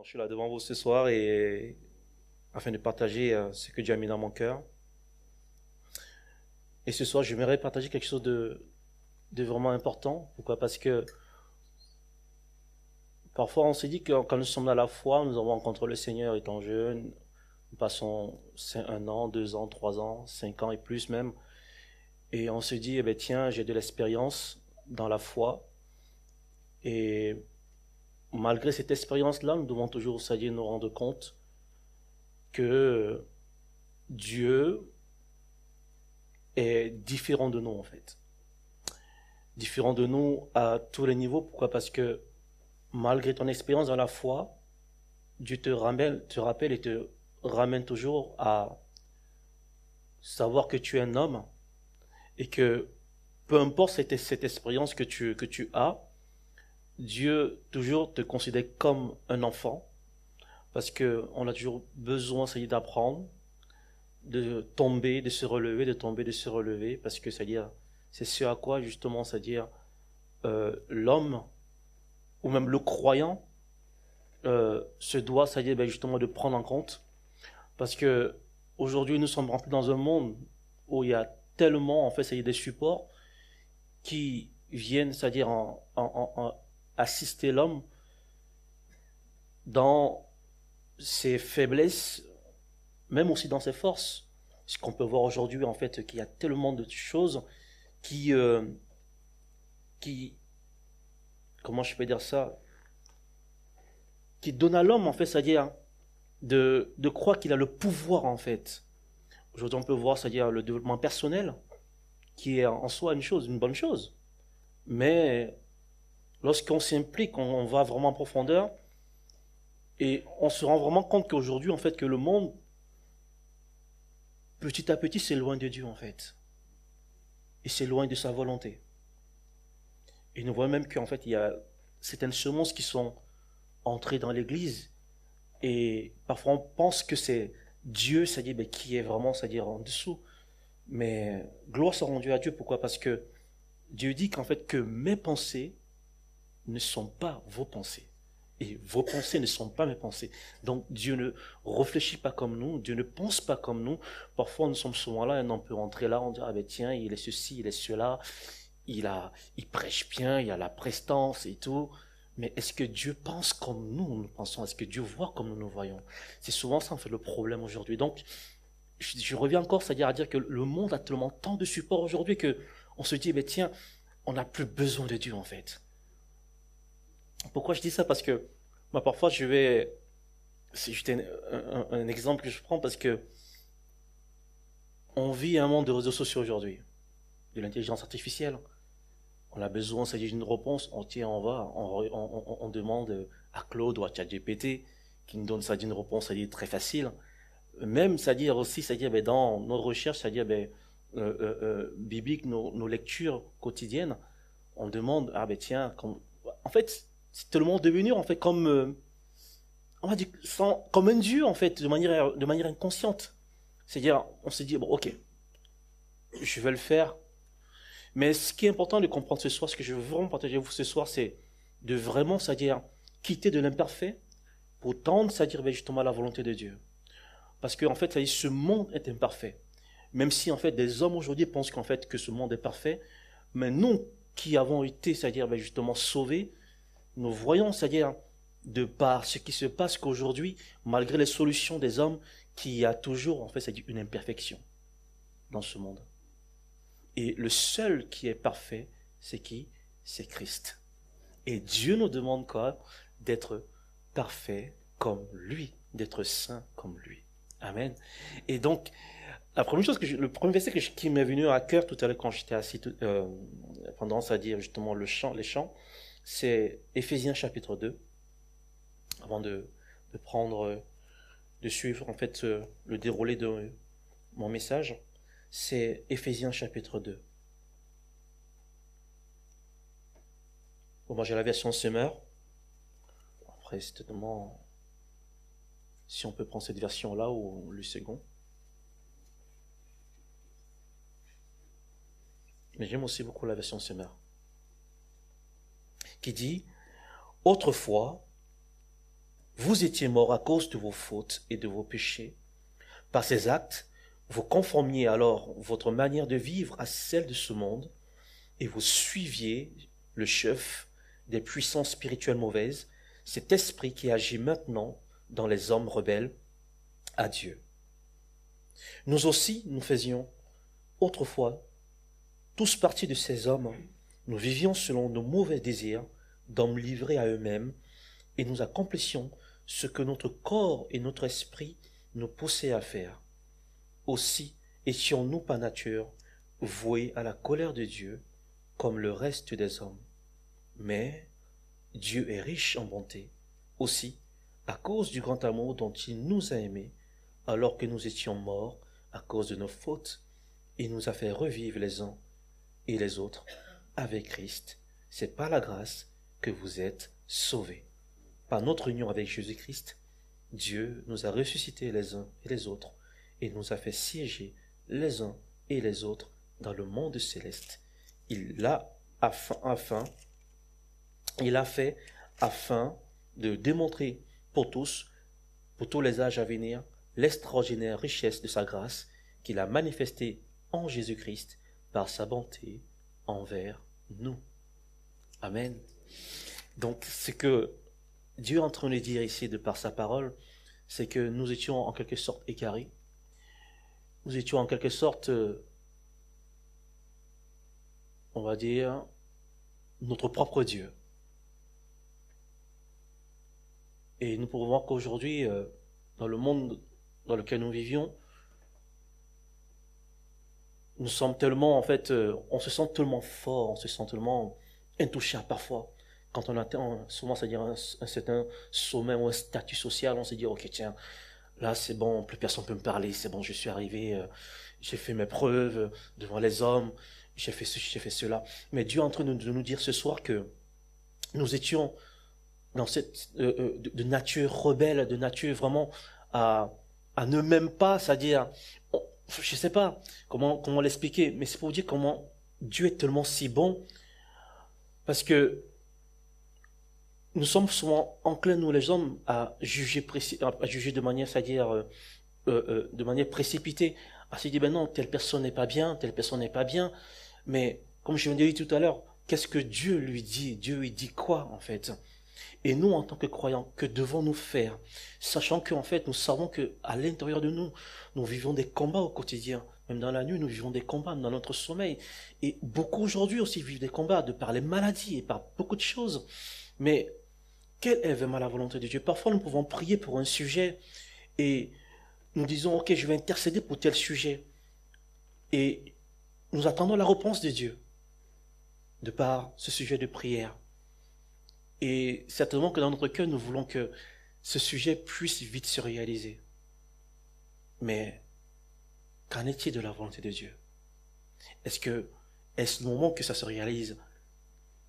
Alors, je suis là devant vous ce soir et afin de partager ce que Dieu a mis dans mon cœur. Et ce soir, j'aimerais partager quelque chose de vraiment important. Pourquoi? Parce que parfois, on se dit que quand nous sommes à la foi, nous avons rencontré le Seigneur étant jeunes. Nous passons 1 an, 2 ans, 3 ans, 5 ans et plus même. Et on se dit, eh ben, tiens, j'ai de l'expérience dans la foi. Et malgré cette expérience-là, nous devons toujours, c'est-à-dire, nous rendre compte que Dieu est différent de nous en fait. Différent de nous à tous les niveaux. Pourquoi? Parce que malgré ton expérience dans la foi, Dieu te rappelle et te ramène toujours à savoir que tu es un homme et que peu importe cette expérience que tu as, Dieu toujours te considère comme un enfant parce que on a toujours besoin, c'est-à-dire d'apprendre, de tomber, de se relever, de tomber, de se relever, parce que c'est-à-dire c'est ce à quoi justement, c'est-à-dire l'homme ou même le croyant se doit, c'est-à-dire ben, justement de prendre en compte, parce que aujourd'hui nous sommes remplis dans un monde où il y a tellement en fait, c'est-à-dire des supports qui viennent, c'est-à-dire en assister l'homme dans ses faiblesses, même aussi dans ses forces. Ce qu'on peut voir aujourd'hui en fait, qu'il y a tellement de choses qui qui comment je peux dire ça, qui donne à l'homme, en fait, c'est-à-dire de croire qu'il a le pouvoir, en fait. Aujourd'hui, on peut voir, c'est-à-dire le développement personnel, qui est en soi une chose, une bonne chose. Mais lorsqu'on s'implique, on va vraiment en profondeur, et on se rend vraiment compte qu'aujourd'hui, en fait, que le monde, petit à petit, s'éloigne de Dieu, en fait. Et s'éloigne de sa volonté. Et nous voyons même qu'en fait, il y a certaines semences qui sont entrées dans l'Église. Et parfois, on pense que c'est Dieu, c'est-à-dire ben, qui est vraiment, c'est-à-dire en dessous. Mais gloire soit rendue à Dieu. Pourquoi? Parce que Dieu dit qu'en fait, que mes pensées ne sont pas vos pensées. Et vos pensées ne sont pas mes pensées. Donc Dieu ne réfléchit pas comme nous, Dieu ne pense pas comme nous. Parfois, nous sommes souvent là et on peut rentrer là, on dit, ah ben tiens, il est ceci, il est cela, il prêche bien, il a la prestance et tout. Mais est-ce que Dieu pense comme nous pensons? Est-ce que Dieu voit comme nous voyons? C'est souvent ça en fait le problème aujourd'hui. Donc, je reviens encore, c'est-à-dire à dire que le monde a tellement tant de support aujourd'hui que on se dit, ben tiens, on n'a plus besoin de Dieu en fait. Pourquoi je dis ça? Parce que moi parfois c'est juste un exemple que je prends parce que on vit un monde de réseaux sociaux aujourd'hui, de l'intelligence artificielle. On a besoin, c'est-à-dire d'une réponse, on demande à Claude ou à ChatGPT qui nous donne, c'est-à-dire une réponse, c'est-à-dire très facile. Même, c'est-à-dire aussi, c'est-à-dire ben, dans nos recherches, c'est-à-dire ben, bibliques, nos lectures quotidiennes, on demande, ah ben tiens, en fait, c'est tellement devenu en fait comme, on va dire, comme un dieu en fait, de manière inconsciente. C'est-à-dire, on se dit, bon, ok, je vais le faire. Mais ce qui est important de comprendre ce soir, ce que je veux vraiment partager avec vous ce soir, c'est de vraiment, c'est-à-dire, quitter de l'imparfait pour tendre, c'est-à-dire ben, justement à la volonté de Dieu. Parce qu'en fait, c'est-à-dire, ce monde est imparfait. Même si en fait des hommes aujourd'hui pensent qu'en fait que ce monde est parfait, mais nous qui avons été, c'est-à-dire ben, justement sauvés, nous voyons, c'est-à-dire de par ce qui se passe qu'aujourd'hui, malgré les solutions des hommes, qu'il y a toujours en fait c'est-à-dire une imperfection dans ce monde. Et le seul qui est parfait, c'est qui? C'est Christ. Et Dieu nous demande quoi? D'être parfait comme lui, d'être saint comme lui. Amen. Et donc, la première chose le premier verset qui m'est venu à cœur tout à l'heure quand j'étais assis pendant, c'est-à-dire justement les chants, c'est Éphésiens chapitre 2. Avant de prendre, de suivre en fait le déroulé de mon message, c'est Éphésiens chapitre 2. Bon, moi j'ai la version Semeur. Après, c'est tellement si on peut prendre cette version-là ou le second. Mais j'aime aussi beaucoup la version Semeur. Qui dit, autrefois, Vous étiez morts à cause de vos fautes et de vos péchés. Par ces actes, vous conformiez alors votre manière de vivre à celle de ce monde et vous suiviez le chef des puissances spirituelles mauvaises, cet esprit qui agit maintenant dans les hommes rebelles à Dieu. Nous aussi, nous faisions autrefois tous partie de ces hommes. Nous vivions selon nos mauvais désirs d'hommes livrés à eux-mêmes et nous accomplissions ce que notre corps et notre esprit nous poussaient à faire. Aussi étions-nous par nature voués à la colère de Dieu comme le reste des hommes. Mais Dieu est riche en bonté. Aussi, à cause du grand amour dont il nous a aimés, alors que nous étions morts à cause de nos fautes, il nous a fait revivre les uns et les autres avec Christ. C'est par la grâce que vous êtes sauvés. Par notre union avec Jésus-Christ, Dieu nous a ressuscités les uns et les autres et nous a fait siéger les uns et les autres dans le monde céleste. Il l'a fait afin de démontrer pour tous les âges à venir, l'extraordinaire richesse de sa grâce qu'il a manifestée en Jésus-Christ par sa bonté envers nous. Amen. Donc, ce que Dieu est en train de dire ici de par sa parole, c'est que nous étions en quelque sorte égarés. Nous étions en quelque sorte, on va dire, notre propre Dieu. Et nous pouvons voir qu'aujourd'hui, dans le monde dans lequel nous vivions, nous sommes tellement, en fait, on se sent tellement fort, on se sent tellement intouchable parfois. Quand on atteint souvent, c'est-à-dire un certain sommet ou un statut social, on se dit, ok, tiens, là c'est bon, plus personne peut me parler, c'est bon, je suis arrivé, j'ai fait mes preuves devant les hommes, j'ai fait ceci, j'ai fait cela. Mais Dieu est en train de nous dire ce soir que nous étions dans cette de nature rebelle, de nature vraiment à ne même pas, c'est-à-dire, je sais pas comment l'expliquer, mais c'est pour vous dire comment Dieu est tellement si bon, parce que nous sommes souvent enclins, nous les hommes, à juger de manière, c'est-à-dire de manière précipitée, à se dire, ben non, telle personne n'est pas bien, telle personne n'est pas bien, mais comme je viens de dire tout à l'heure, qu'est-ce que Dieu lui dit? Dieu lui dit quoi, en fait? Et nous, en tant que croyants, que devons-nous faire? Sachant qu'en fait, nous savons qu'à l'intérieur de nous, nous vivons des combats au quotidien. Même dans la nuit, nous vivons des combats, dans notre sommeil. Et beaucoup aujourd'hui aussi vivent des combats de par les maladies et par beaucoup de choses. Mais quelle est vraiment la volonté de Dieu? Parfois, nous pouvons prier pour un sujet et nous disons, ok, je vais intercéder pour tel sujet. Et nous attendons la réponse de Dieu de par ce sujet de prière. Et certainement que dans notre cœur, nous voulons que ce sujet puisse vite se réaliser. Mais qu'en est-il de la volonté de Dieu? Est-ce le moment que ça se réalise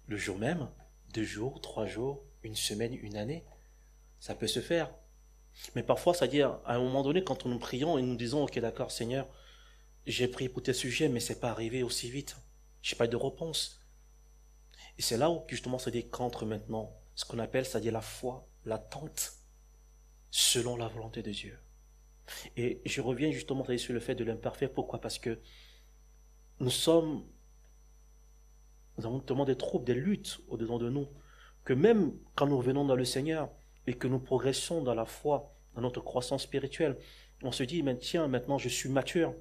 le jour même, 2 jours, 3 jours, une semaine, une année? Ça peut se faire. Mais parfois, c'est-à-dire, à un moment donné, quand nous prions et nous disons, ok, d'accord, Seigneur, j'ai prié pour tel sujet, mais c'est pas arrivé aussi vite. J'ai pas eu de réponse. Et c'est là où, justement, c'est-à-dire qu'entre maintenant ce qu'on appelle, c'est-à-dire la foi, l'attente, selon la volonté de Dieu. Et je reviens justement sur le fait de l'imparfait. Pourquoi? Parce que nous avons tellement des troubles, des luttes au-dedans de nous, que même quand nous revenons dans le Seigneur et que nous progressons dans la foi, dans notre croissance spirituelle, on se dit, mais tiens, maintenant je suis mature.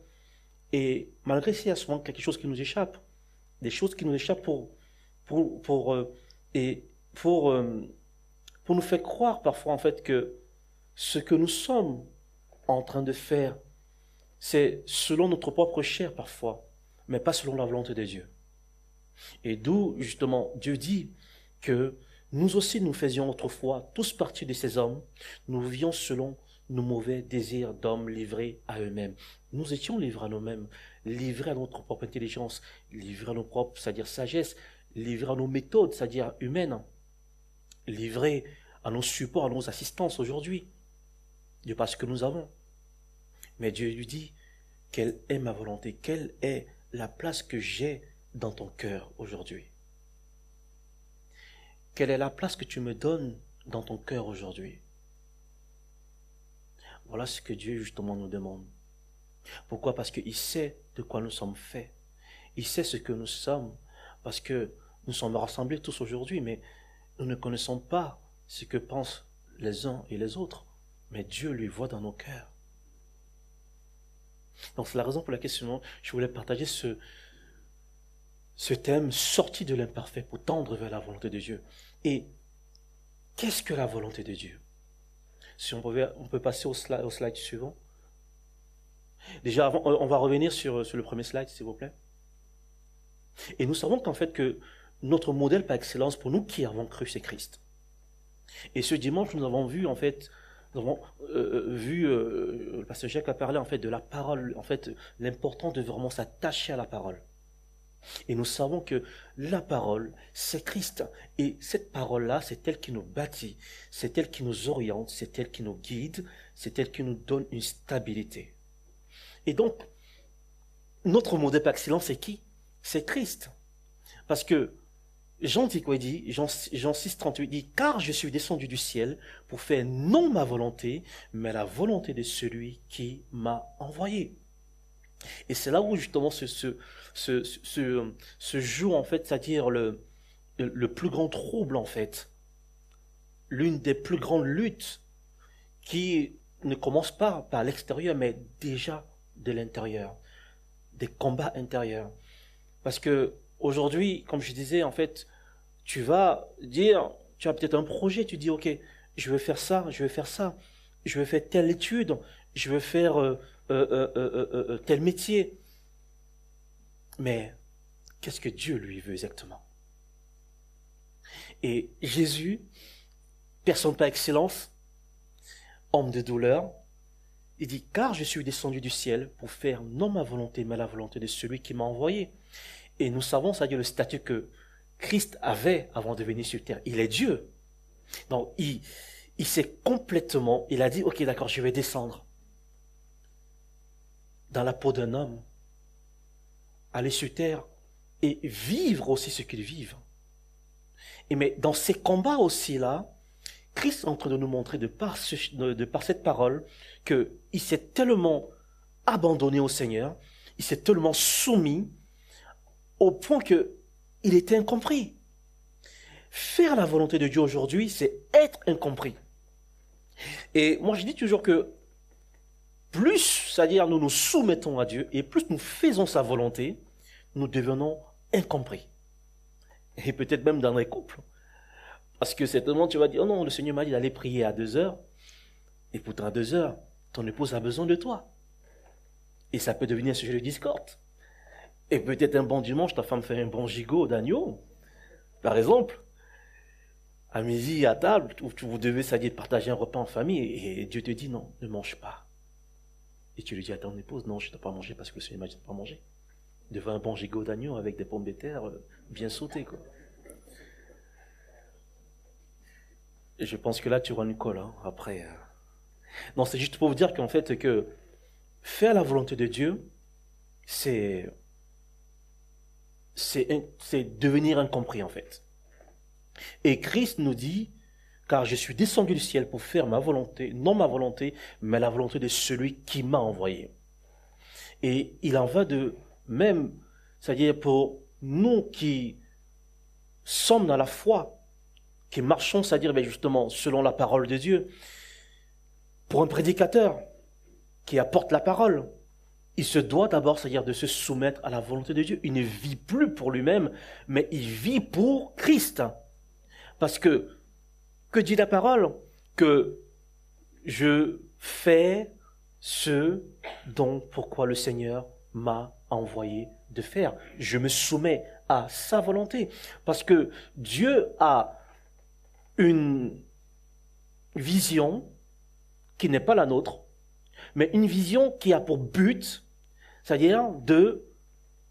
Et malgré ça, il y a souvent quelque chose qui nous échappe. Des choses qui nous échappent pour nous faire croire parfois en fait que ce que nous sommes en train de faire, c'est selon notre propre chair parfois, mais pas selon la volonté de Dieu. Et d'où justement Dieu dit que nous aussi nous faisions autrefois tous partie de ces hommes, nous vivions selon nos mauvais désirs d'hommes livrés à eux-mêmes. Nous étions livrés à nous-mêmes, livrés à notre propre intelligence, livrés à nos propres, c'est-à-dire sagesse, livrés à nos méthodes, c'est-à-dire humaines, livrés à nos supports, à nos assistances aujourd'hui, de par ce que nous avons. Mais Dieu lui dit, quelle est ma volonté, quelle est la place que j'ai dans ton cœur aujourd'hui? Quelle est la place que tu me donnes dans ton cœur aujourd'hui? Voilà ce que Dieu justement nous demande. Pourquoi? Parce qu'il sait de quoi nous sommes faits. Il sait ce que nous sommes. Parce que nous sommes rassemblés tous aujourd'hui, mais nous ne connaissons pas ce que pensent les uns et les autres. Mais Dieu lui voit dans nos cœurs. Donc c'est la raison pour laquelle je voulais partager ce thème sorti de l'imparfait pour tendre vers la volonté de Dieu. Et qu'est-ce que la volonté de Dieu? Si on peut passer au slide suivant. Déjà, avant, on va revenir sur le premier slide, s'il vous plaît. Et nous savons qu'en fait que notre modèle par excellence pour nous qui avons cru, c'est Christ. Et ce dimanche, nous avons vu en fait, nous avons le pasteur Jacques a parlé en fait de la parole, en fait l'important de vraiment s'attacher à la parole. Et nous savons que la parole, c'est Christ. Et cette parole-là, c'est elle qui nous bâtit, c'est elle qui nous oriente, c'est elle qui nous guide, c'est elle qui nous donne une stabilité. Et donc, notre modèle par excellence, c'est qui? C'est Christ. Parce que Jean dit quoi? Il dit, Jean 6,38 dit, car je suis descendu du ciel pour faire non ma volonté, mais la volonté de celui qui m'a envoyé. Et c'est là où justement se joue en fait, c'est-à-dire le plus grand trouble en fait, l'une des plus grandes luttes qui ne commence pas par l'extérieur, mais déjà de l'intérieur, des combats intérieurs. Parce que aujourd'hui, comme je disais, en fait, tu vas dire, tu as peut-être un projet, tu dis, ok, je vais faire ça, je vais faire ça, je vais faire telle étude, je vais faire tel métier. Mais qu'est-ce que Dieu lui veut exactement? Et Jésus, personne par excellence, homme de douleur, il dit, car je suis descendu du ciel pour faire non ma volonté, mais la volonté de celui qui m'a envoyé. Et nous savons, c'est-à-dire le statut que Christ avait avant de venir sur terre. Il est Dieu. Donc, il s'est complètement, il a dit, ok, d'accord, je vais descendre dans la peau d'un homme, aller sur terre et vivre aussi ce qu'il vit. Et mais dans ces combats aussi là, Christ est en train de nous montrer de par cette parole qu'il s'est tellement abandonné au Seigneur, il s'est tellement soumis au point qu'il était incompris. Faire la volonté de Dieu aujourd'hui, c'est être incompris. Et moi je dis toujours que plus, c'est-à-dire nous nous soumettons à Dieu et plus nous faisons sa volonté, nous devenons incompris. Et peut-être même dans les couples. Parce que certainement tu vas dire, oh non, le Seigneur m'a dit d'aller prier à 2h. Et pourtant à 2h, ton épouse a besoin de toi. Et ça peut devenir un sujet de discorde. Et peut-être un bon dimanche, ta femme fait un bon gigot d'agneau. Par exemple, à midi à table, où vous devez, c'est-à-dire partager un repas en famille, et Dieu te dit non, ne mange pas. Et tu lui dis à ton épouse, non, je ne dois pas manger parce que le Seigneur m'a dit de ne pas manger. Devant un bon gigot d'agneau avec des pommes de terre bien sautées, quoi. Et je pense que là, tu auras une colle, hein, après. Non, c'est juste pour vous dire qu'en fait, que faire la volonté de Dieu, c'est devenir incompris, en fait. Et Christ nous dit, car je suis descendu du ciel pour faire ma volonté, non ma volonté, mais la volonté de celui qui m'a envoyé. Et il en va de même, c'est-à-dire pour nous qui sommes dans la foi, qui marchons, c'est-à-dire justement selon la parole de Dieu, pour un prédicateur qui apporte la parole, il se doit d'abord, c'est-à-dire de se soumettre à la volonté de Dieu. Il ne vit plus pour lui-même, mais il vit pour Christ. Parce que dit la parole? Que je fais ce dont pourquoi le Seigneur m'a envoyé de faire. Je me soumets à sa volonté. Parce que Dieu a une vision qui n'est pas la nôtre, mais une vision qui a pour but, c'est-à-dire de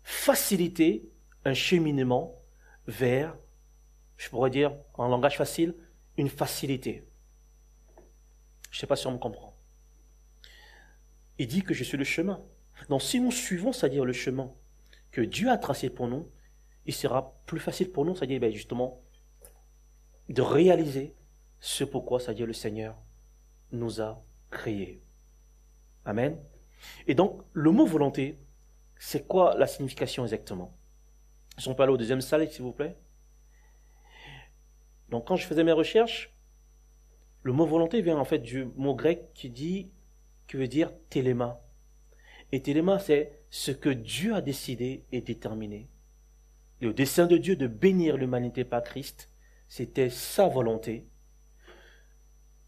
faciliter un cheminement vers, je pourrais dire en langage facile, une facilité. Je ne sais pas si on me comprend. Il dit que je suis le chemin. Donc si nous suivons, c'est-à-dire le chemin que Dieu a tracé pour nous, il sera plus facile pour nous, c'est-à-dire justement de réaliser ce pourquoi, c'est-à-dire le Seigneur nous a créés. Amen. Et donc, le mot volonté, c'est quoi la signification exactement? Si on peut aller au deuxième slide, s'il vous plaît. Donc, quand je faisais mes recherches, le mot volonté vient en fait du mot grec qui veut dire téléma. Et téléma, c'est ce que Dieu a décidé et déterminé. Le dessein de Dieu de bénir l'humanité par Christ, c'était sa volonté.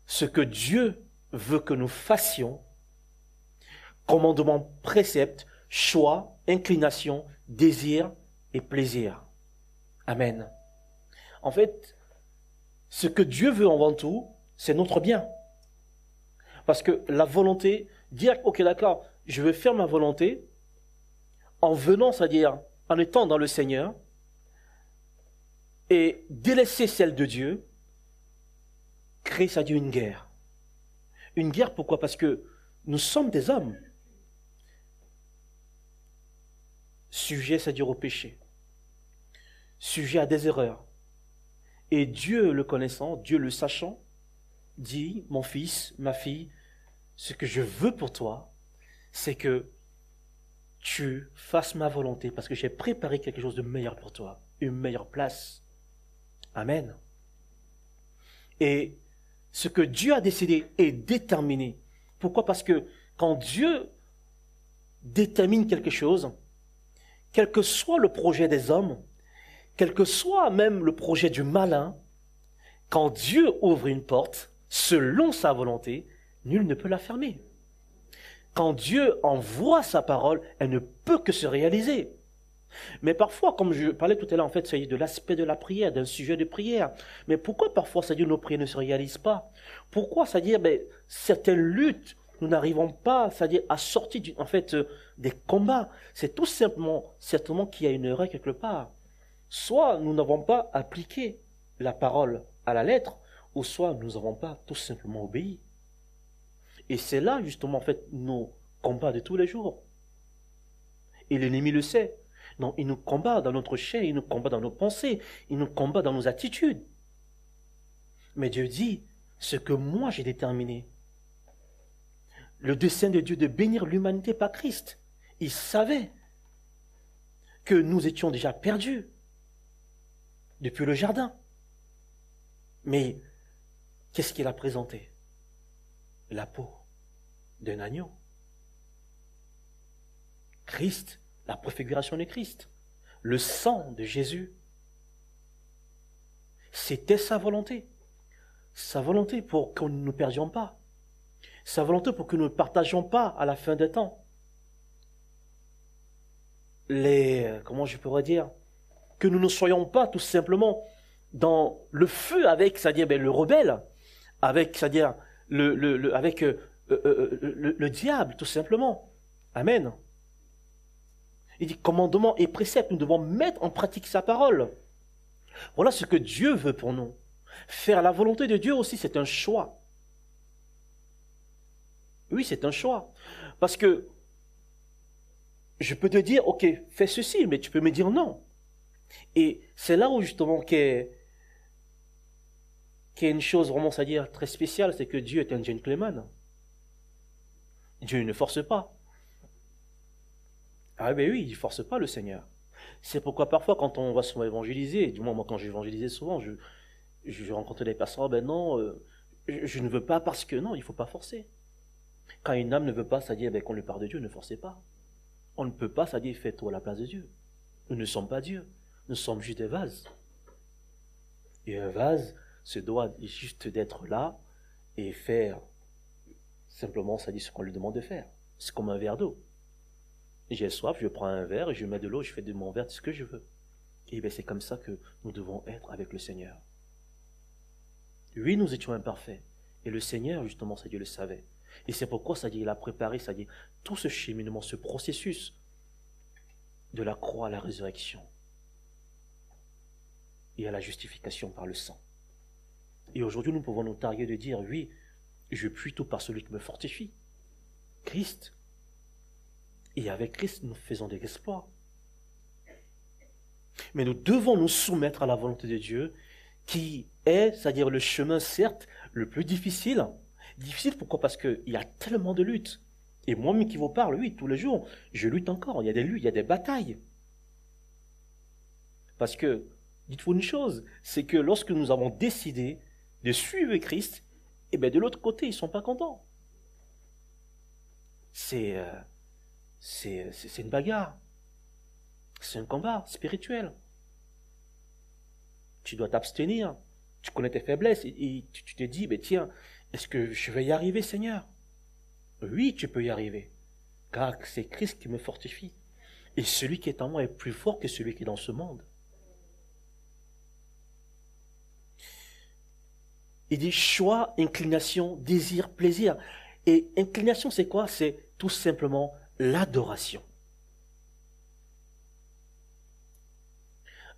Ce que Dieu veut que nous fassions, commandement, précepte, choix, inclination, désir et plaisir. Amen. En fait, ce que Dieu veut avant tout, c'est notre bien. Parce que la volonté, dire, ok d'accord, je veux faire ma volonté, en venant, c'est-à-dire en étant dans le Seigneur, et délaisser celle de Dieu, crée, c'est-à-dire une guerre. Une guerre, pourquoi? Parce que nous sommes des hommes, sujets, c'est-à-dire au péché, sujets à des erreurs. Et Dieu le connaissant, Dieu le sachant, dit, mon fils, ma fille, ce que je veux pour toi, c'est que tu fasses ma volonté, parce que j'ai préparé quelque chose de meilleur pour toi, une meilleure place. Amen. Et ce que Dieu a décidé est déterminé. Pourquoi? Parce que quand Dieu détermine quelque chose, quel que soit le projet des hommes, quel que soit même le projet du malin, quand Dieu ouvre une porte, selon sa volonté, nul ne peut la fermer. Quand Dieu envoie sa parole, elle ne peut que se réaliser. Mais parfois, comme je parlais tout à l'heure, en fait, c'est de l'aspect de la prière, d'un sujet de prière. Mais pourquoi parfois, c'est-à-dire, nos prières ne se réalisent pas? Pourquoi, c'est-à-dire, certaines luttes, nous n'arrivons pas, c'est-à-dire, à sortir, des combats? C'est tout simplement, certainement qu'il y a une erreur quelque part. Soit nous n'avons pas appliqué la parole à la lettre, ou soit nous n'avons pas tout simplement obéi. Et c'est là, justement, en fait, nos combats de tous les jours. Et l'ennemi le sait. Non, il nous combat dans notre chair, il nous combat dans nos pensées, il nous combat dans nos attitudes. Mais Dieu dit, ce que moi j'ai déterminé, le dessein de Dieu de bénir l'humanité par Christ, il savait que nous étions déjà perdus depuis le jardin. Mais qu'est-ce qu'il a présenté? La peau d'un agneau. Christ, la préfiguration de Christ, le sang de Jésus. C'était sa volonté. Sa volonté pour que nous ne nous perdions pas. Sa volonté pour que nous ne partagions pas à la fin des temps. Comment je pourrais dire? Que nous ne soyons pas tout simplement dans le feu avec, c'est-à-dire le rebelle, avec, c'est-à-dire le diable, tout simplement. Amen. Il dit commandement et précepte, nous devons mettre en pratique sa parole. Voilà ce que Dieu veut pour nous. Faire la volonté de Dieu aussi, c'est un choix. Oui, c'est un choix. Parce que je peux te dire, ok, fais ceci, mais tu peux me dire non. Et c'est là où justement qu'il y a une chose vraiment, c'est-à-dire très spéciale, c'est que Dieu est un gentleman. Dieu ne force pas. Ah ben oui, il ne force pas le Seigneur. C'est pourquoi parfois quand on va souvent évangéliser, du moins moi quand j'évangélisais souvent, je rencontrais des personnes, ben non, je ne veux pas parce que non, il ne faut pas forcer. Quand une âme ne veut pas, c'est-à-dire qu'on lui parle de Dieu, ne forcez pas. On ne peut pas, c'est-à-dire fais-toi à la place de Dieu. Nous ne sommes pas Dieu, nous sommes juste des vases. Et un vase se doit juste d'être là et faire simplement, c'est-à-dire ce qu'on lui demande de faire. C'est comme un verre d'eau. J'ai soif, je prends un verre et je mets de l'eau, je fais de mon verre ce que je veux. Et bien c'est comme ça que nous devons être avec le Seigneur. Oui, nous étions imparfaits. Et le Seigneur, justement, ça Dieu le savait. Et c'est pourquoi, ça dit, il a préparé, ça dit, tout ce cheminement, ce processus de la croix à la résurrection et à la justification par le sang. Et aujourd'hui, nous pouvons nous targuer de dire, oui, je puis tout par celui qui me fortifie. Christ. Et avec Christ, nous faisons des exploits. Mais nous devons nous soumettre à la volonté de Dieu, qui est, c'est-à-dire le chemin, certes, le plus difficile. Difficile, pourquoi? Parce qu'il y a tellement de luttes. Et moi-même qui vous parle, oui, tous les jours, je lutte encore. Il y a des luttes, il y a des batailles. Parce que, dites-vous une chose, c'est que lorsque nous avons décidé de suivre Christ, eh bien de l'autre côté, ils ne sont pas contents. C'est une bagarre. C'est un combat spirituel. Tu dois t'abstenir. Tu connais tes faiblesses et tu te dis, mais tiens, est-ce que je vais y arriver, Seigneur? Oui, tu peux y arriver. Car c'est Christ qui me fortifie. Et celui qui est en moi est plus fort que celui qui est dans ce monde. Il dit choix, inclination, désir, plaisir. Et inclination, c'est quoi? C'est tout simplement l'adoration.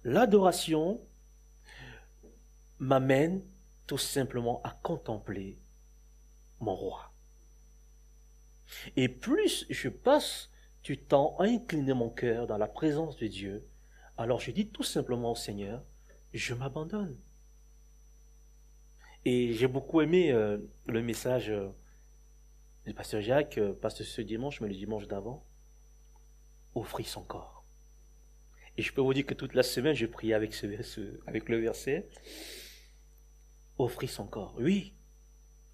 L'adoration m'amène tout simplement à contempler mon roi. Et plus je passe du temps à incliner mon cœur dans la présence de Dieu, alors je dis tout simplement au Seigneur, je m'abandonne. Et j'ai beaucoup aimé le message du pasteur Jacques, pas ce dimanche, mais le dimanche d'avant, offrir son corps. Et je peux vous dire que toute la semaine, je priais avec le verset, offrir son corps. Oui,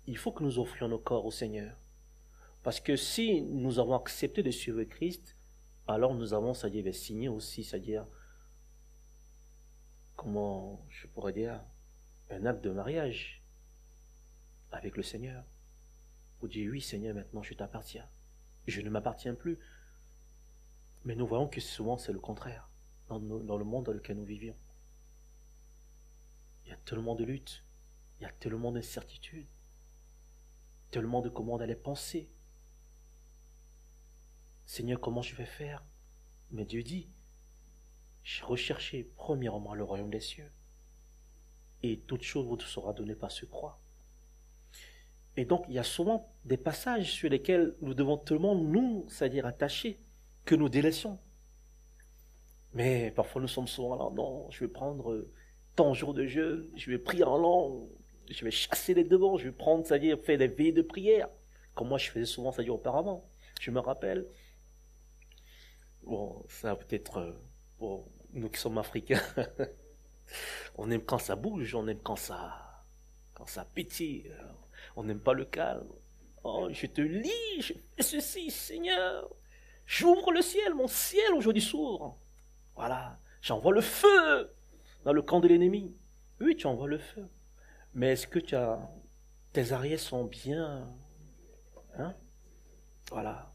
il faut que nous offrions nos corps au Seigneur. Parce que si nous avons accepté de suivre Christ, alors nous avons, c'est-à-dire, signé aussi, c'est-à-dire, comment je pourrais dire, un acte de mariage avec le Seigneur. Vous dites, oui Seigneur, maintenant je t'appartiens. Je ne m'appartiens plus. Mais nous voyons que souvent c'est le contraire dans le monde dans lequel nous vivions. Il y a tellement de luttes, il y a tellement d'incertitudes, tellement de comment on allait penser. Seigneur, comment je vais faire? Mais Dieu dit, recherchez premièrement le royaume des cieux, et toute chose vous sera donnée par ce croix. Et donc, il y a souvent des passages sur lesquels nous devons tellement nous, c'est-à-dire attachés, que nous délaissons. Mais parfois nous sommes souvent là, non, je vais prendre tant jours de jeûne, je vais prier en langue, je vais chasser les démons, je vais prendre, c'est-à-dire faire des veillées de prière, comme moi je faisais souvent, c'est-à-dire auparavant. Je me rappelle, bon, ça peut-être, pour nous qui sommes africains, on aime quand ça bouge, on aime quand ça pétille, on n'aime pas le calme. Oh, je te lis, je fais ceci, Seigneur. J'ouvre le ciel, mon ciel aujourd'hui s'ouvre. Voilà, j'envoie le feu dans le camp de l'ennemi. Oui, tu envoies le feu. Mais est-ce que tes arrières sont bien, hein? Voilà.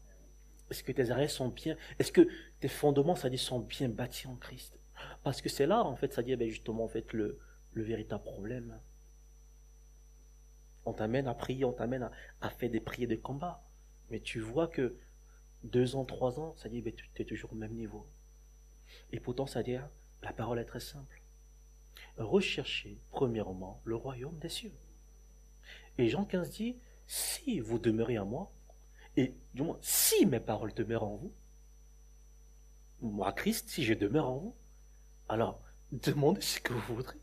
Est-ce que tes arrières sont bien? Est-ce que tes fondements, ça dit, sont bien bâtis en Christ? Parce que c'est là, en fait, ça dit, justement, en fait, le véritable problème. On t'amène à prier, on t'amène à faire des prières de combat. Mais tu vois que 2 ans, 3 ans, ça dit, tu es toujours au même niveau. Et pourtant, ça dit, la parole est très simple. Recherchez, premièrement, le royaume des cieux. Et Jean 15 dit, si vous demeurez en moi, et du moins, si mes paroles demeurent en vous, moi, Christ, si je demeure en vous, alors, demandez ce que vous voudrez,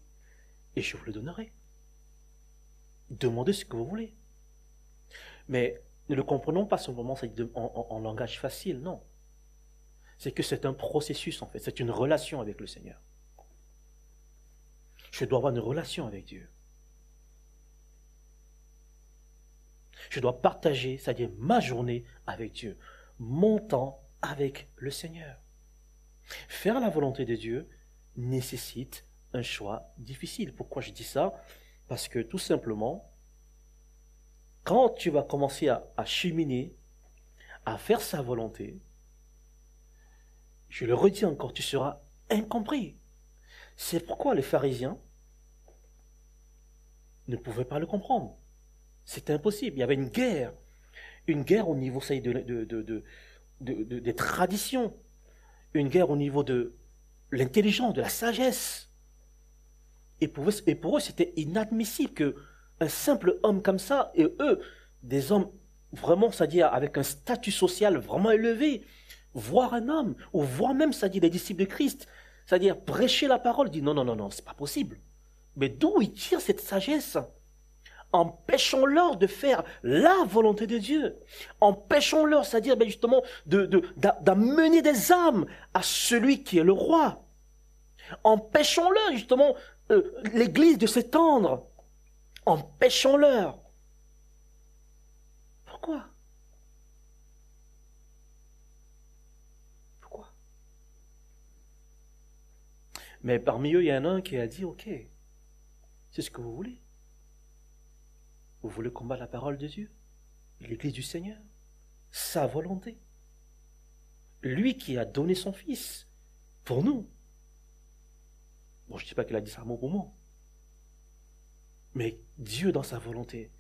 et je vous le donnerai. Demandez ce que vous voulez. Mais ne le comprenons pas simplement en langage facile, non. C'est que c'est un processus, en fait. C'est une relation avec le Seigneur. Je dois avoir une relation avec Dieu. Je dois partager, c'est-à-dire ma journée avec Dieu, mon temps avec le Seigneur. Faire la volonté de Dieu nécessite un choix difficile. Pourquoi je dis ça? Parce que tout simplement, quand tu vas commencer à cheminer, à faire sa volonté, je le redis encore, tu seras incompris. C'est pourquoi les pharisiens ne pouvaient pas le comprendre. C'était impossible. Il y avait une guerre au niveau des traditions, une guerre au niveau de l'intelligence, de la sagesse. Et pour eux, c'était inadmissible qu'un simple homme comme ça, et eux, des hommes vraiment, c'est-à-dire avec un statut social vraiment élevé, voir un homme, ou voir même, c'est-à-dire des disciples de Christ, c'est-à-dire prêcher la parole, dit non, c'est pas possible. Mais d'où il tire cette sagesse? Empêchons-leur de faire la volonté de Dieu. Empêchons-leur, c'est-à-dire justement d'amener des âmes à celui qui est le roi. Empêchons-leur justement l'Église de s'étendre. Empêchons-leur. Pourquoi? Pourquoi? Mais parmi eux, il y en a un qui a dit, ok, c'est ce que vous voulez. Vous voulez combattre la parole de Dieu, l'Église du Seigneur, sa volonté. Lui qui a donné son Fils pour nous. Bon, je ne dis pas qu'il a dit ça mot pour mot. Mais Dieu, dans sa volonté,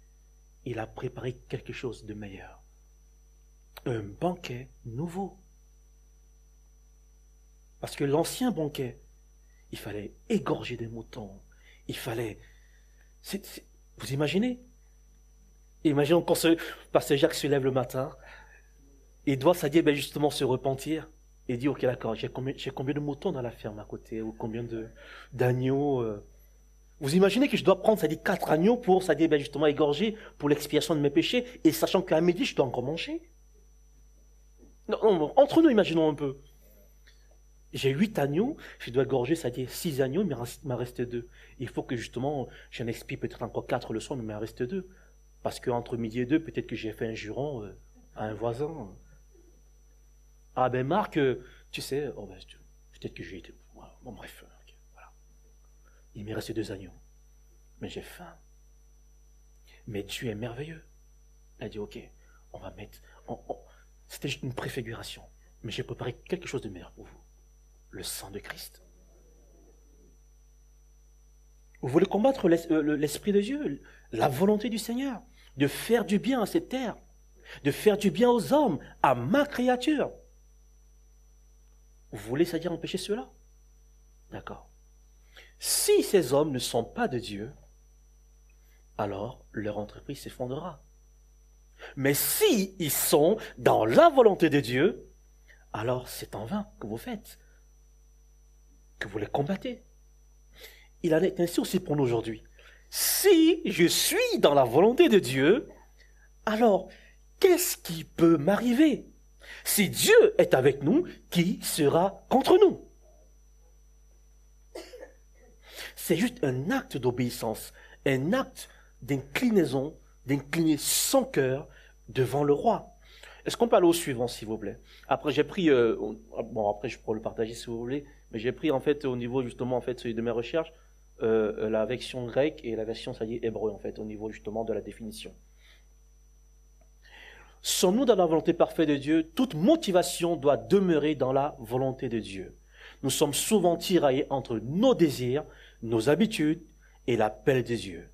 il a préparé quelque chose de meilleur. Un banquet nouveau. Parce que l'ancien banquet, il fallait égorger des moutons. Il fallait... Vous imaginez? Imaginons quand Pasteur Jacques se lève le matin, il doit, ça dit, justement se repentir, et dit, ok, d'accord, j'ai combien de moutons dans la ferme à côté, ou combien d'agneaux. Vous imaginez que je dois prendre, ça dit, 4 agneaux pour, ça dit, justement égorger pour l'expiation de mes péchés, et sachant qu'à midi, je dois encore manger. Non, entre nous, imaginons un peu. J'ai 8 agneaux, je dois égorger, ça dit 6 agneaux, mais il m'en reste 2. Il faut que justement, j'en expie peut-être encore 4 le soir, mais il m'en reste 2. Parce qu'entre midi et 2, peut-être que j'ai fait un juron à un voisin. Ah ben Marc, tu sais, peut-être que j'ai été... Bon bref, okay, voilà. Il me reste 2 agneaux. Mais j'ai faim. Mais Dieu est merveilleux. Il a dit, ok, on va mettre... C'était juste une préfiguration. Mais j'ai préparé quelque chose de meilleur pour vous. Le sang de Christ. Vous voulez combattre l'Esprit de Dieu, la volonté du Seigneur, de faire du bien à cette terre, de faire du bien aux hommes, à ma créature. Vous voulez, c'est-à-dire empêcher cela? D'accord. Si ces hommes ne sont pas de Dieu, alors leur entreprise s'effondrera. Mais si ils sont dans la volonté de Dieu, alors c'est en vain que vous faites, que vous les combattez. Il en est ainsi aussi pour nous aujourd'hui. Si je suis dans la volonté de Dieu, alors qu'est-ce qui peut m'arriver? Si Dieu est avec nous, qui sera contre nous? C'est juste un acte d'obéissance, un acte d'inclinaison, d'incliner son cœur devant le roi. Est-ce qu'on peut aller au suivant, s'il vous plaît? Après, j'ai pris, après je pourrais le partager si vous voulez, mais j'ai pris en fait au niveau justement en fait de mes recherches la version grecque et la version, ça y est, hébreu en fait, au niveau justement de la définition. Sommes-nous dans la volonté parfaite de Dieu? Toute motivation doit demeurer dans la volonté de Dieu. Nous sommes souvent tiraillés entre nos désirs, nos habitudes et l'appel de Dieu.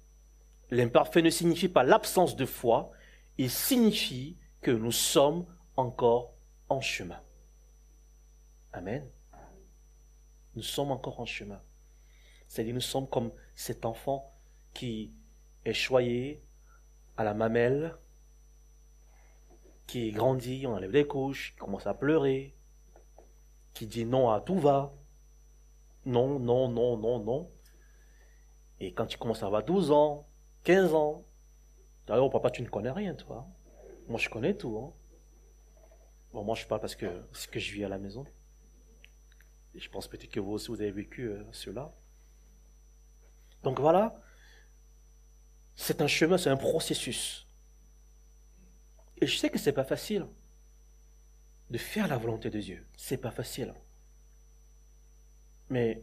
L'imparfait ne signifie pas l'absence de foi, il signifie que nous sommes encore en chemin. Amen. Nous sommes encore en chemin. C'est-à-dire nous sommes comme cet enfant qui est choyé à la mamelle, qui grandit, on enlève les couches, qui commence à pleurer, qui dit non à tout va. Non, non, non, non, non. Et quand tu commences à avoir 12 ans, 15 ans, d'ailleurs, papa, tu ne connais rien, toi. Moi, je connais tout. Hein. Bon, moi, je parle parce que c'est que je vis à la maison. Et je pense peut-être que vous aussi, vous avez vécu cela. Donc voilà, c'est un chemin, c'est un processus. Et je sais que c'est pas facile de faire la volonté de Dieu. C'est pas facile. Mais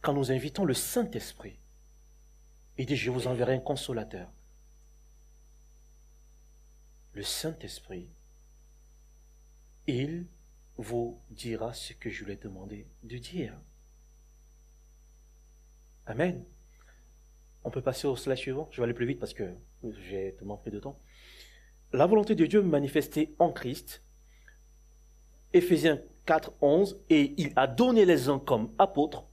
quand nous invitons le Saint-Esprit, il dit, je vous enverrai un consolateur. Le Saint-Esprit, il vous dira ce que je lui ai demandé de dire. Amen. On peut passer au slide suivant. Je vais aller plus vite parce que j'ai tellement pris de temps. La volonté de Dieu manifestée en Christ, Éphésiens 4, 11, et il a donné les uns comme apôtres,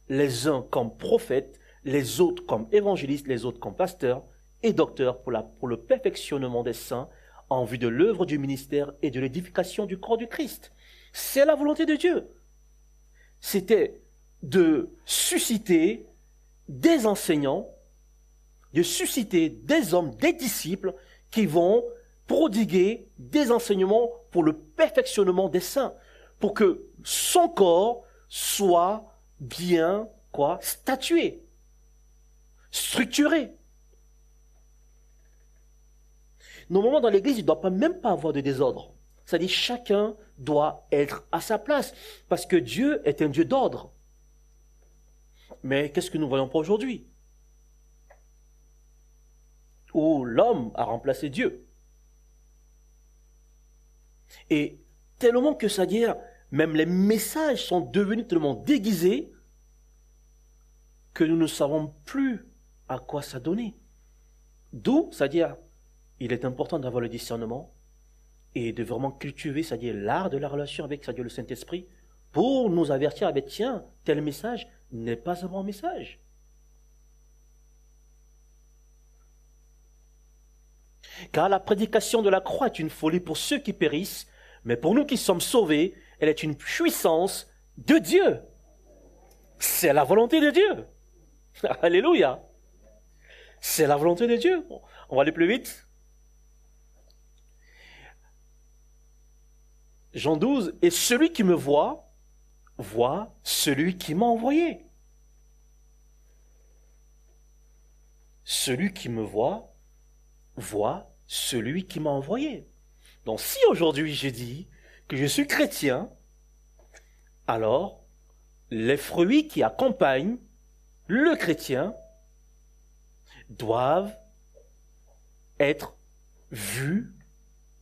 les uns comme prophètes, les autres comme évangélistes, les autres comme pasteurs et docteurs pour le perfectionnement des saints en vue de l'œuvre du ministère et de l'édification du corps du Christ. C'est la volonté de Dieu. C'était de susciter des enseignants de susciter des hommes, des disciples qui vont prodiguer des enseignements pour le perfectionnement des saints, pour que son corps soit bien statué, structuré. Normalement, dans l'Église, il ne doit même pas avoir de désordre. C'est-à-dire chacun doit être à sa place, parce que Dieu est un Dieu d'ordre. Mais qu'est-ce que nous voyons pas aujourd'hui? Où l'homme a remplacé Dieu. Et tellement que, c'est-à-dire, même les messages sont devenus tellement déguisés que nous ne savons plus à quoi ça donner. D'où, c'est-à-dire, il est important d'avoir le discernement et de vraiment cultiver, c'est-à-dire l'art de la relation avec, c'est-à-dire le Saint-Esprit, pour nous avertir, tiens, tel message n'est pas un bon message. Car la prédication de la croix est une folie pour ceux qui périssent, mais pour nous qui sommes sauvés, elle est une puissance de Dieu. C'est la volonté de Dieu. Alléluia. C'est la volonté de Dieu. On va aller plus vite. Jean 12, et celui qui me voit, voit celui qui m'a envoyé. Celui qui me voit, voit celui qui m'a envoyé. Donc si aujourd'hui je dis que je suis chrétien, alors les fruits qui accompagnent le chrétien doivent être vus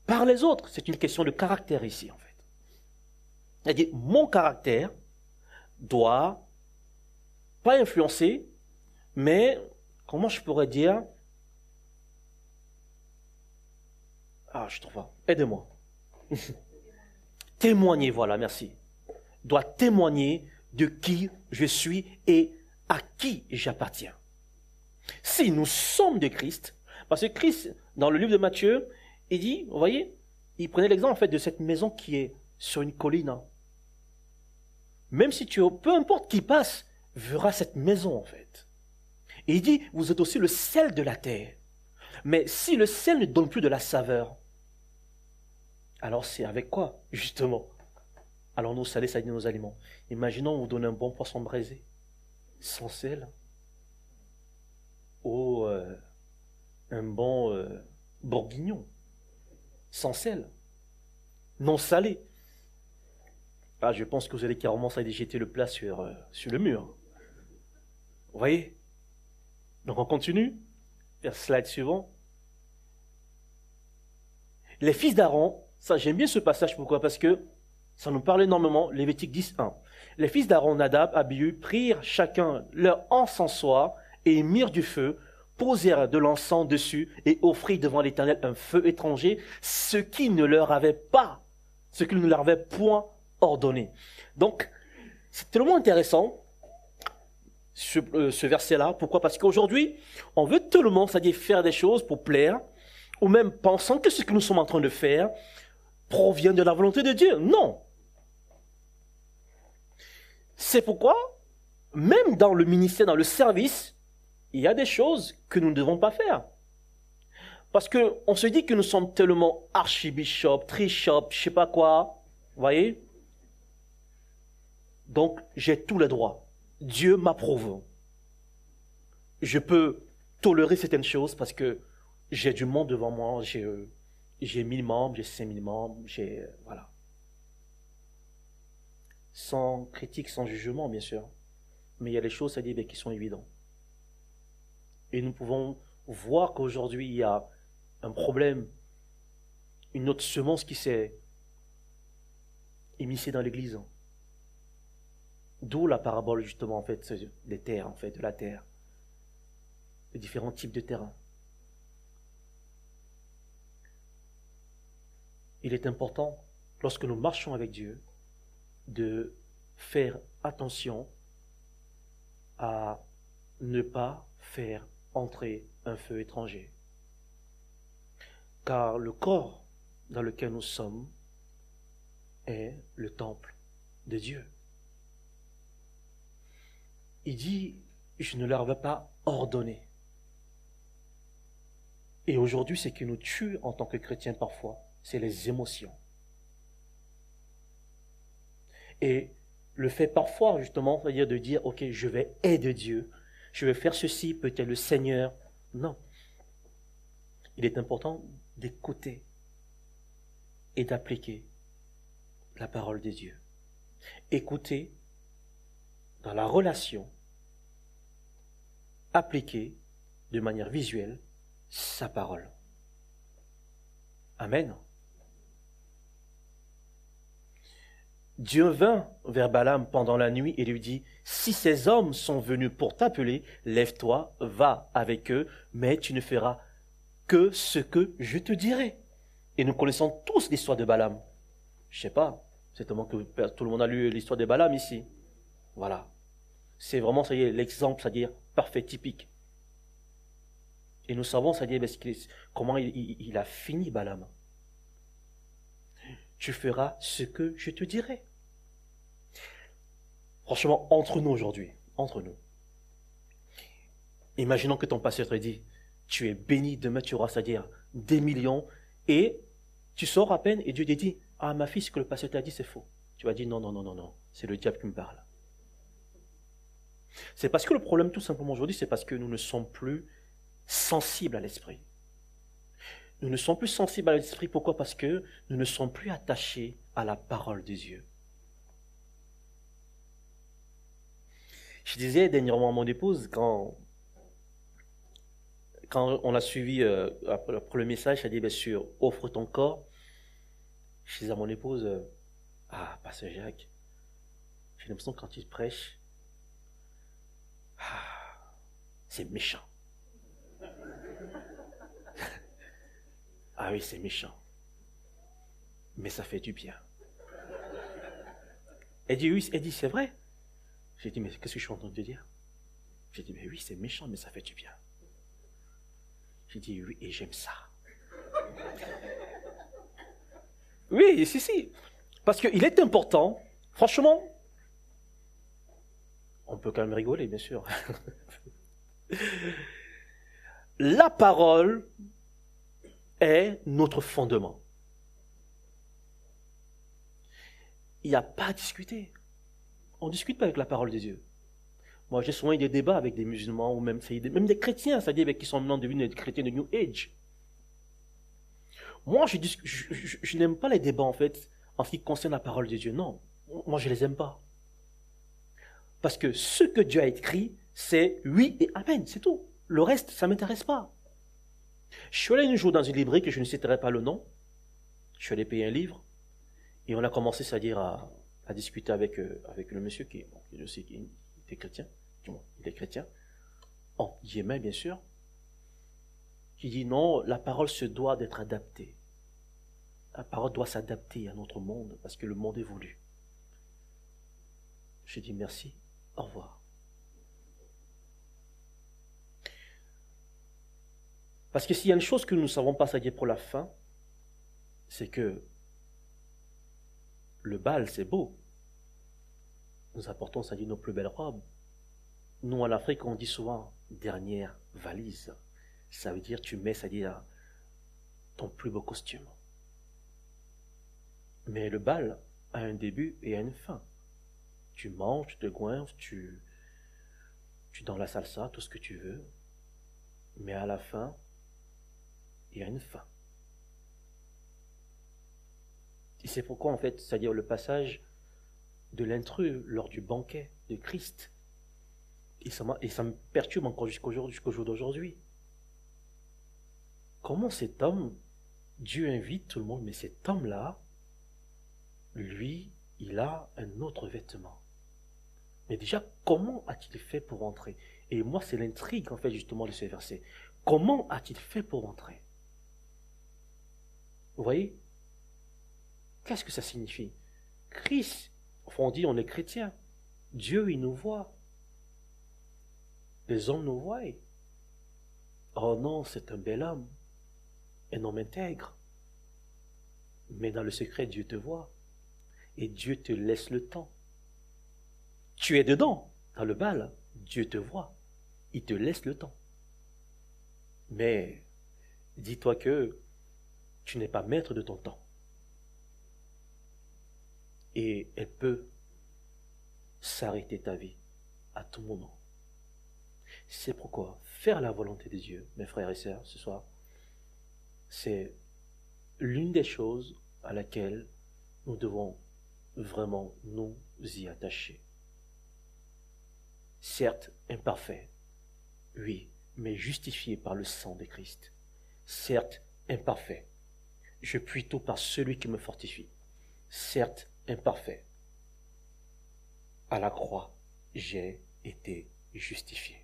par les autres. C'est une question de caractère ici, en fait. C'est-à-dire, mon caractère doit pas influencer, mais, comment je pourrais dire, je trouve pas, aidez-moi. Témoigner, voilà, merci. Doit témoigner de qui je suis et à qui j'appartiens. Si nous sommes de Christ, parce que Christ, dans le livre de Matthieu, il dit, vous voyez, il prenait l'exemple en fait de cette maison qui est sur une colline. Même si peu importe qui passe, verra cette maison en fait. Et il dit, vous êtes aussi le sel de la terre. Mais si le sel ne donne plus de la saveur, alors c'est avec quoi, justement? Alors nous saler, ça dit nos aliments. Imaginons, on vous donne un bon poisson braisé, sans sel, ou un bon bourguignon, sans sel, non salé. Je pense que vous allez carrément ça jeter le plat sur le mur. Vous voyez? Donc on continue. Slide suivant. Les fils d'Aaron, ça j'aime bien ce passage, pourquoi? Parce que ça nous parle énormément, Lévitique 10:1. Les fils d'Aaron, Nadab, Abihu, prirent chacun leur encensoir et mirent du feu, posèrent de l'encens dessus et offrirent devant l'Éternel un feu étranger, ce qui ne leur avait point ordonné. Donc, c'est tellement intéressant, ce verset-là. Pourquoi? Parce qu'aujourd'hui, on veut tellement, c'est-à-dire faire des choses pour plaire, ou même pensant que ce que nous sommes en train de faire provient de la volonté de Dieu. Non. C'est pourquoi, même dans le ministère, dans le service, il y a des choses que nous ne devons pas faire. Parce qu'on se dit que nous sommes tellement archibishop, trishop, je sais pas quoi, vous voyez? Donc, j'ai tous les droits. Dieu m'approuve. Je peux tolérer certaines choses parce que j'ai du monde devant moi, j'ai 1000 membres, j'ai 5000 membres, voilà. Sans critique, sans jugement, bien sûr. Mais il y a des choses, c'est-à-dire, qui sont évidentes. Et nous pouvons voir qu'aujourd'hui, il y a un problème, une autre semence qui s'est immiscée dans l'Église. D'où la parabole, justement, en fait, des terres, en fait, de la terre. Les différents types de terrains. Il est important, lorsque nous marchons avec Dieu, de faire attention à ne pas faire entrer un feu étranger. Car le corps dans lequel nous sommes est le temple de Dieu. Il dit, je ne leur avais pas ordonné. Et aujourd'hui, ce qui nous tue en tant que chrétiens parfois, c'est les émotions. Et le fait parfois, justement, c'est-à-dire de dire, ok, je vais aider Dieu, je vais faire ceci, peut-être le Seigneur. Non. Il est important d'écouter et d'appliquer la parole de Dieu. Écouter dans la relation, appliquer de manière visuelle sa parole. Amen. Dieu vint vers Balaam pendant la nuit et lui dit, « Si ces hommes sont venus pour t'appeler, lève-toi, va avec eux, mais tu ne feras que ce que je te dirai. » Et nous connaissons tous l'histoire de Balaam. Je ne sais pas, c'est tellement que tout le monde a lu l'histoire de Balaam ici. Voilà. C'est vraiment, ça y est, l'exemple, c'est-à-dire parfait, typique. Et nous savons, c'est-à-dire comment il a fini Balaam. Tu feras ce que je te dirai. Franchement, entre nous aujourd'hui, entre nous, imaginons que ton pasteur te dit, tu es béni, demain tu auras, c'est-à-dire des millions, et tu sors à peine et Dieu te dit, ah ma fille, ce que le pasteur t'a dit, c'est faux. Tu vas dire, non, non, non, non, non, c'est le diable qui me parle. C'est parce que le problème, tout simplement aujourd'hui, c'est parce que nous ne sommes plus sensibles à l'esprit. Nous ne sommes plus sensibles à l'esprit, pourquoi? Parce que nous ne sommes plus attachés à la parole de Dieu. Je disais dernièrement à mon épouse, quand on a suivi après le message, ça dit bien sûr, offre ton corps. Je disais à mon épouse, ah, Pasteur Jacques, j'ai l'impression que quand il prêche, c'est méchant. Ah oui, c'est méchant. Mais ça fait du bien. Elle dit, oui, elle dit, c'est vrai. J'ai dit, mais qu'est-ce que je suis en train de te dire? J'ai dit, mais oui, c'est méchant, mais ça fait du bien. J'ai dit, oui, et j'aime ça. Oui, si. Parce qu'il est important, franchement, on peut quand même rigoler, bien sûr. La parole est notre fondement. Il n'y a pas à discuter. On ne discute pas avec la parole de Dieu. Moi, j'ai souvent eu des débats avec des musulmans ou même des chrétiens, c'est-à-dire qui sont maintenant devenus des chrétiens de New Age. Moi, je n'aime pas les débats, en fait, en ce qui concerne la parole de Dieu. Non, moi, je ne les aime pas. Parce que ce que Dieu a écrit, c'est oui et amen, c'est tout. Le reste, ça ne m'intéresse pas. Je suis allé un jour dans une librairie que je ne citerai pas le nom. Je suis allé payer un livre. Et on a commencé, c'est-à-dire à discuter avec le monsieur qui était chrétien. Il est chrétien. En guillemets, bien sûr. Qui dit non, la parole se doit d'être adaptée. La parole doit s'adapter à notre monde parce que le monde évolue. J'ai dit merci, au revoir. Parce que s'il y a une chose que nous ne savons pas, c'est-à-dire pour la fin, c'est que le bal, c'est beau. Nous apportons, c'est-à-dire nos plus belles robes. Nous, en Afrique, on dit souvent dernière valise. Ça veut dire tu mets, c'est-à-dire ton plus beau costume. Mais le bal a un début et a une fin. Tu manges, tu te goinfres, tu dans la salsa, tout ce que tu veux. Mais à la fin, il y a une fin. Et c'est pourquoi, en fait, c'est-à-dire le passage de l'intrus lors du banquet de Christ. Et ça me perturbe encore jusqu'au jour d'aujourd'hui. Comment cet homme, Dieu invite tout le monde, mais cet homme-là, lui, il a un autre vêtement. Mais déjà, comment a-t-il fait pour entrer? Et moi, c'est l'intrigue, en fait, justement, de ce verset. Comment a-t-il fait pour entrer? Vous voyez? Qu'est-ce que ça signifie? Christ, enfin, on dit, on est chrétien. Dieu, il nous voit. Les hommes nous voient. Oh non, c'est un bel homme. Un homme intègre. Mais dans le secret, Dieu te voit. Et Dieu te laisse le temps. Tu es dedans, dans le bal. Dieu te voit. Il te laisse le temps. Mais dis-toi que tu n'es pas maître de ton temps. Et elle peut s'arrêter ta vie à tout moment. C'est pourquoi faire la volonté de Dieu, mes frères et sœurs, ce soir, c'est l'une des choses à laquelle nous devons vraiment nous y attacher. Certes, imparfait, oui, mais justifié par le sang de Christ. Certes, imparfait, je puis tout par celui qui me fortifie. Certes, imparfait, à la croix, j'ai été justifié.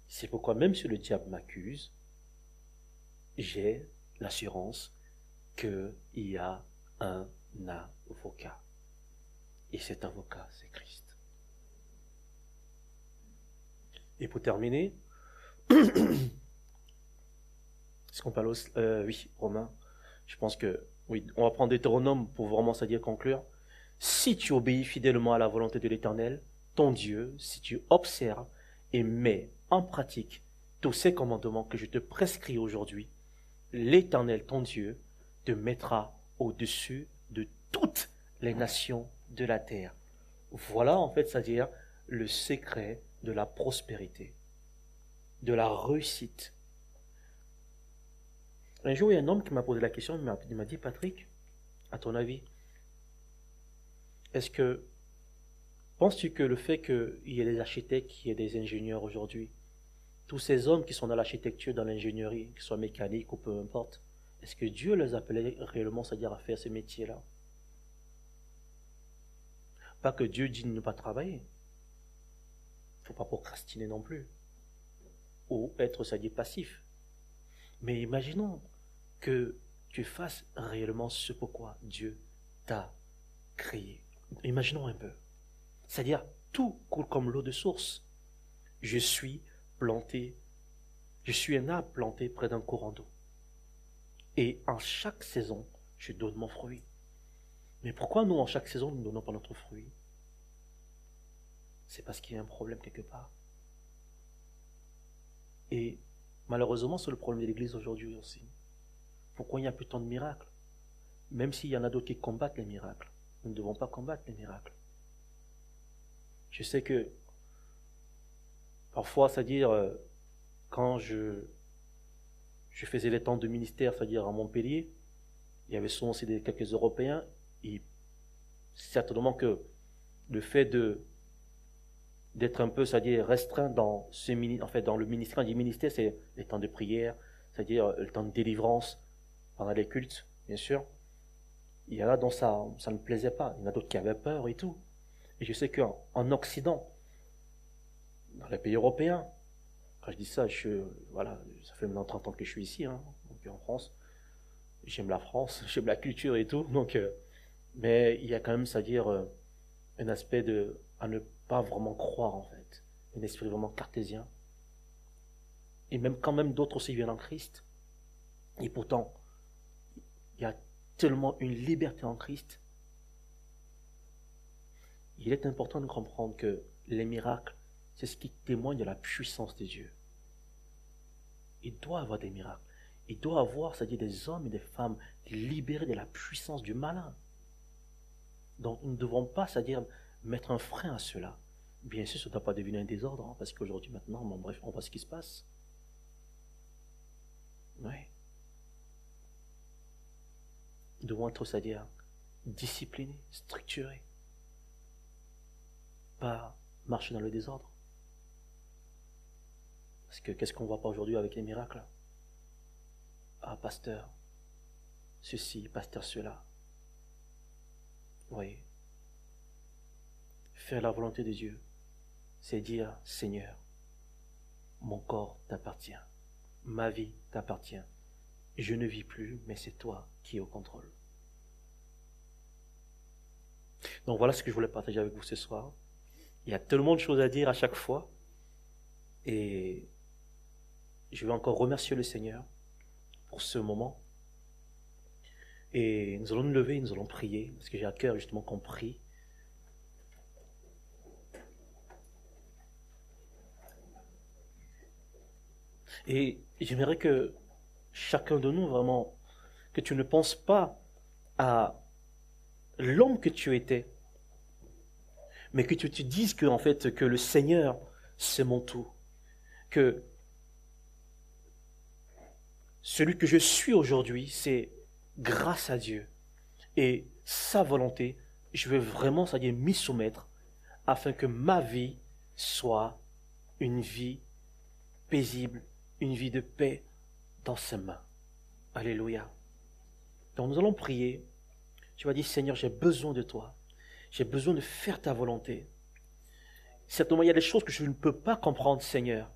C'est pourquoi même si le diable m'accuse, j'ai l'assurance qu'il y a un avocat. Et cet avocat, c'est Christ. Et pour terminer, est-ce qu'on parle aussi, oui, Romain, je pense que, oui, on va prendre Deutéronome pour vraiment, c'est-à-dire conclure. Si tu obéis fidèlement à la volonté de l'Éternel, ton Dieu, si tu observes et mets en pratique tous ces commandements que je te prescris aujourd'hui, l'Éternel, ton Dieu, te mettra au-dessus de toutes les nations de la terre. Voilà, en fait, c'est-à-dire le secret de la prospérité, de la réussite. Un jour, il y a un homme qui m'a posé la question, il m'a dit, Patrick, à ton avis, penses-tu que le fait qu'il y ait des architectes, qu'il y ait des ingénieurs aujourd'hui, tous ces hommes qui sont dans l'architecture, dans l'ingénierie, qu'ils soient mécaniques ou peu importe, est-ce que Dieu les appelait réellement, c'est-à-dire à faire ces métiers-là? Pas que Dieu dit de ne pas travailler. Il ne faut pas procrastiner non plus. Ou être, c'est-à-dire passif. Mais imaginons que tu fasses réellement ce pourquoi Dieu t'a créé. Imaginons un peu. C'est-à-dire, tout coule comme l'eau de source. Je suis un arbre planté près d'un courant d'eau. Et en chaque saison, je donne mon fruit. Mais pourquoi nous, en chaque saison, nous ne donnons pas notre fruit? C'est parce qu'il y a un problème quelque part. Et malheureusement, c'est le problème de l'Église aujourd'hui aussi. Pourquoi il n'y a plus tant de miracles? Même s'il y en a d'autres qui combattent les miracles. Nous ne devons pas combattre les miracles. Je sais que parfois, c'est-à-dire, quand je faisais les temps de ministère, c'est-à-dire à Montpellier, il y avait souvent aussi quelques Européens, et certainement que le fait d'être un peu, c'est-à-dire restreint dans dans le ministère du ministère, c'est les temps de prière, c'est-à-dire le temps de délivrance pendant les cultes, bien sûr. Il y en a dont ça ne plaisait pas, il y en a d'autres qui avaient peur et tout. Et je sais qu'en Occident, dans les pays européens, quand je dis ça, voilà, ça fait maintenant 30 ans que je suis ici, hein, donc en France. J'aime la France, j'aime la culture et tout, donc, mais il y a quand même, c'est-à-dire un aspect à ne pas vraiment croire en fait, un esprit vraiment cartésien. Et même quand même d'autres aussi viennent en Christ, et pourtant, il y a tellement une liberté en Christ. Il est important de comprendre que les miracles, c'est ce qui témoigne de la puissance de Dieu. Il doit y avoir des miracles. Il doit y avoir, c'est-à-dire des hommes et des femmes libérés de la puissance du malin. Donc nous ne devons pas, c'est-à-dire mettre un frein à cela. Bien sûr, ça ne doit pas devenir un désordre, hein, parce qu'aujourd'hui, maintenant, bon, bref, on voit ce qui se passe. Oui. Nous devons être, c'est-à-dire disciplinés, structurés. Pas marcher dans le désordre. Parce que qu'est-ce qu'on voit pas aujourd'hui avec les miracles? Ah, pasteur, ceci, pasteur, cela. Oui. Faire la volonté de Dieu, c'est dire, Seigneur, mon corps t'appartient, ma vie t'appartient. Je ne vis plus, mais c'est toi qui es au contrôle. Donc voilà ce que je voulais partager avec vous ce soir. Il y a tellement de choses à dire à chaque fois. Et je vais encore remercier le Seigneur pour ce moment. Et nous allons nous lever, nous allons prier, parce que j'ai à cœur justement qu'on prie. Et j'aimerais que chacun de nous, vraiment, que tu ne penses pas à l'homme que tu étais, mais que tu te dises que, en fait, que le Seigneur, c'est mon tout. Que celui que je suis aujourd'hui, c'est grâce à Dieu. Et sa volonté, je veux vraiment, c'est-à-dire m'y soumettre, afin que ma vie soit une vie paisible, une vie de paix dans ses mains. Alléluia. Donc nous allons prier. Tu vas dire, Seigneur, j'ai besoin de toi. J'ai besoin de faire ta volonté. Certainement, il y a des choses que je ne peux pas comprendre, Seigneur.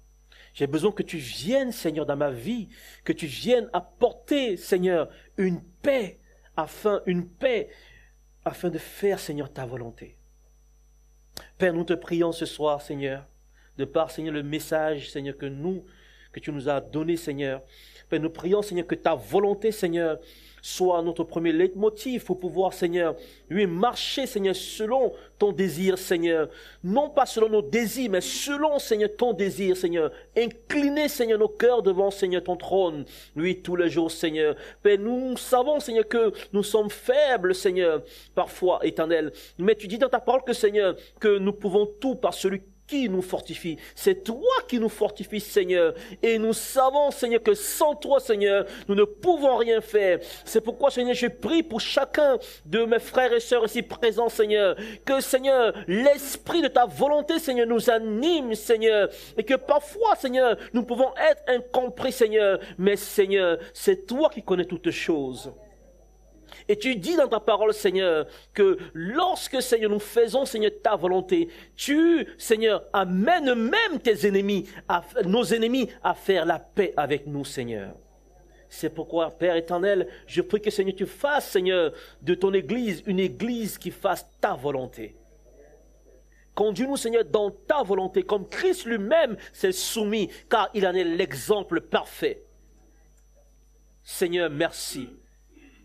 J'ai besoin que tu viennes, Seigneur, dans ma vie, que tu viennes apporter, Seigneur, une paix, afin de faire, Seigneur, ta volonté. Père, nous te prions ce soir, Seigneur, de par, Seigneur, le message, Seigneur, que tu nous as donné, Seigneur. Père, nous prions, Seigneur, que ta volonté, Seigneur, soit notre premier leitmotiv pour pouvoir, Seigneur, lui marcher, Seigneur, selon ton désir, Seigneur. Non pas selon nos désirs, mais selon, Seigneur, ton désir, Seigneur. Incliner, Seigneur, nos cœurs devant, Seigneur, ton trône, lui, tous les jours, Seigneur. Père, nous savons, Seigneur, que nous sommes faibles, Seigneur, parfois, Éternel. Mais tu dis dans ta parole que, Seigneur, que nous pouvons tout par celui qui nous fortifie. C'est toi qui nous fortifie, Seigneur. Et nous savons, Seigneur, que sans toi, Seigneur, nous ne pouvons rien faire. C'est pourquoi, Seigneur, je prie pour chacun de mes frères et sœurs ici présents, Seigneur, que, Seigneur, l'esprit de ta volonté, Seigneur, nous anime, Seigneur, et que parfois, Seigneur, nous pouvons être incompris, Seigneur, mais, Seigneur, c'est toi qui connais toutes choses. Et tu dis dans ta parole, Seigneur, que lorsque, Seigneur, nous faisons, Seigneur, ta volonté, tu, Seigneur, amènes même nos ennemis à faire la paix avec nous, Seigneur. C'est pourquoi, Père éternel, je prie que, Seigneur, tu fasses, Seigneur, de ton Église, une Église qui fasse ta volonté. Conduis-nous, Seigneur, dans ta volonté, comme Christ lui-même s'est soumis, car il en est l'exemple parfait. Seigneur, merci.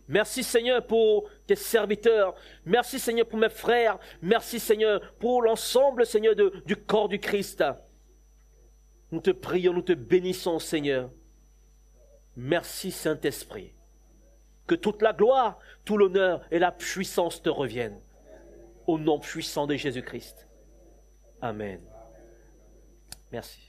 Merci, Seigneur, pour tes serviteurs. Merci, Seigneur, pour mes frères. Merci, Seigneur, pour l'ensemble, Seigneur, du corps du Christ. Nous te prions, nous te bénissons, Seigneur. Merci, Saint-Esprit. Que toute la gloire, tout l'honneur et la puissance te reviennent. Au nom puissant de Jésus-Christ. Amen. Merci.